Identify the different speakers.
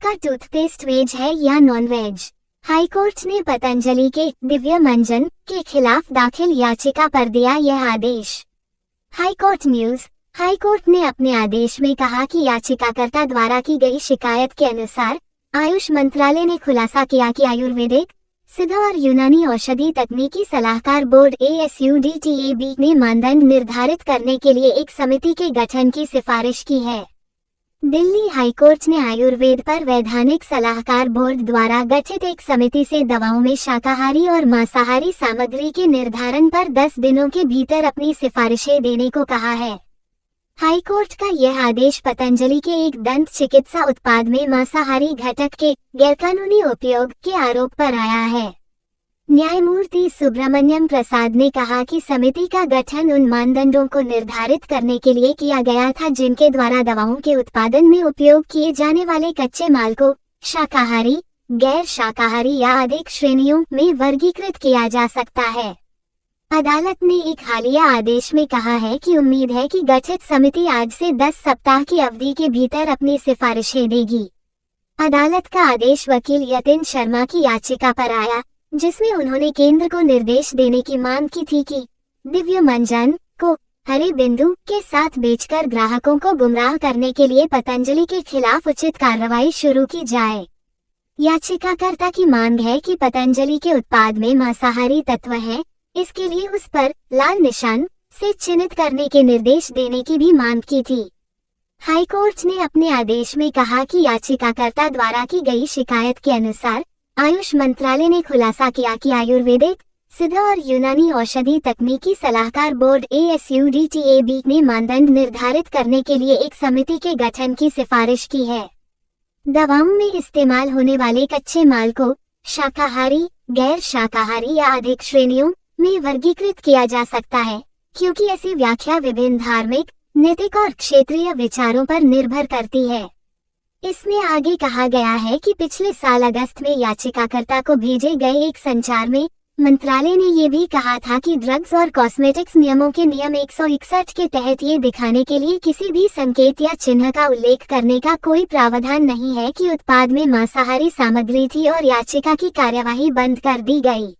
Speaker 1: का toothpaste veg है या नॉन वेज? हाईकोर्ट ने पतंजलि के दिव्य मंजन के खिलाफ दाखिल याचिका पर दिया यह आदेश। High court news. हाईकोर्ट ने अपने आदेश में कहा कि याचिकाकर्ता द्वारा की गई शिकायत के अनुसार आयुष मंत्रालय ने खुलासा किया कि आयुर्वेदिक, सिद्ध और यूनानी औषधि तकनीकी सलाहकार बोर्ड ASUDTAB ने मानदंड निर्धारित करने के लिए एक समिति के गठन की सिफारिश की है। दिल्ली हाईकोर्ट ने आयुर्वेद पर वैधानिक सलाहकार बोर्ड द्वारा गठित एक समिति से दवाओं में शाकाहारी और मांसाहारी सामग्री के निर्धारण पर 10 दिनों के भीतर अपनी सिफारिशें देने को कहा है। हाईकोर्ट का यह आदेश पतंजलि के एक दंत चिकित्सा उत्पाद में मांसाहारी घटक के गैरकानूनी उपयोग के आरोप पर आया है। न्यायमूर्ति सुब्रमण्यम प्रसाद ने कहा कि समिति का गठन उन मानदंडों को निर्धारित करने के लिए किया गया था जिनके द्वारा दवाओं के उत्पादन में उपयोग किए जाने वाले कच्चे माल को शाकाहारी, गैर शाकाहारी या अधिक श्रेणियों में वर्गीकृत किया जा सकता है। अदालत ने एक हालिया आदेश में कहा है कि उम्मीद है कि गठित समिति आज से 10 सप्ताह की अवधि के भीतर अपनी सिफारिशें देगी। अदालत का आदेश वकील यतिन शर्मा की याचिका पर आया, जिसमें उन्होंने केंद्र को निर्देश देने की मांग की थी कि दिव्य मंजन को हरे बिंदु के साथ बेचकर ग्राहकों को गुमराह करने के लिए पतंजलि के खिलाफ उचित कार्रवाई शुरू की जाए। याचिकाकर्ता की मांग है कि पतंजलि के उत्पाद में मांसाहारी तत्व है, इसके लिए उस पर लाल निशान से चिन्हित करने के निर्देश देने की भी मांग की थी। हाईकोर्ट ने अपने आदेश में कहा कि याचिकाकर्ता द्वारा की गई शिकायत के अनुसार आयुष मंत्रालय ने खुलासा किया कि आयुर्वेदिक, सिद्ध और यूनानी औषधि तकनीकी सलाहकार बोर्ड ASUDTAB ने मानदंड निर्धारित करने के लिए एक समिति के गठन की सिफारिश की है। दवाओं में इस्तेमाल होने वाले कच्चे माल को शाकाहारी, गैर शाकाहारी या अधिक श्रेणियों में वर्गीकृत किया जा सकता है, क्योंकि ऐसी व्याख्या विभिन्न धार्मिक, नैतिक और क्षेत्रीय विचारों पर निर्भर करती है। इसमें आगे कहा गया है कि पिछले साल अगस्त में याचिकाकर्ता को भेजे गए एक संचार में मंत्रालय ने ये भी कहा था कि ड्रग्स और कॉस्मेटिक्स नियमों के नियम 161 के तहत ये दिखाने के लिए किसी भी संकेत या चिन्ह का उल्लेख करने का कोई प्रावधान नहीं है कि उत्पाद में मांसाहारी सामग्री थी और याचिका की कार्यवाही बंद कर दी गई।